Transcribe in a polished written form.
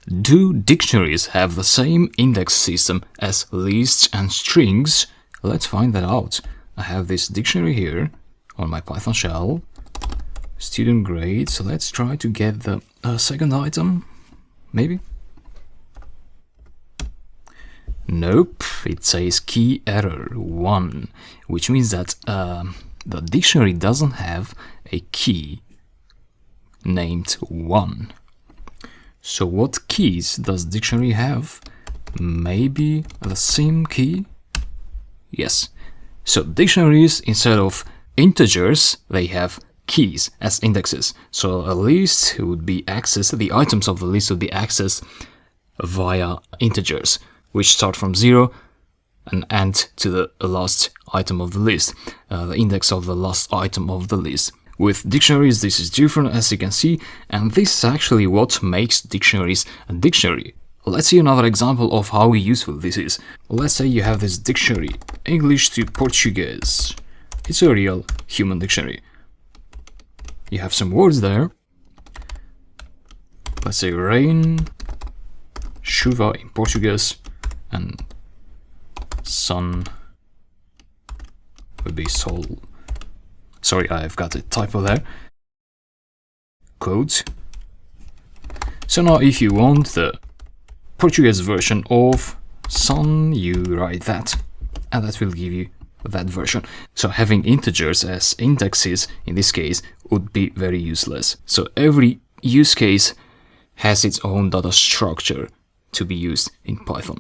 Do dictionaries have the same index system as lists and strings? Let's find that out. I have this dictionary here on my Python shell. Student grade, so let's try to get the second item, maybe? Nope, it says key error 1, which means that the dictionary doesn't have a key named 1. So what keys does dictionary have? Maybe the same key? Yes. So dictionaries, instead of integers, they have keys as indexes. So a list would be accessed, the items of the list would be accessed via integers, which start from 0 and end to the last item of the list, the index of the last item of the list. With dictionaries, this is different, as you can see, and this is actually what makes dictionaries a dictionary. Let's see another example of how useful this is. Let's say you have this dictionary, English to Portuguese. It's a real human dictionary. You have some words there. Let's say rain, chuva in Portuguese, and sun would be sol. Sorry, I've got a typo there. Quote. So now if you want the Portuguese version of sun, you write that, and that will give you that version. So having integers as indexes in this case would be very useless. So every use case has its own data structure to be used in Python.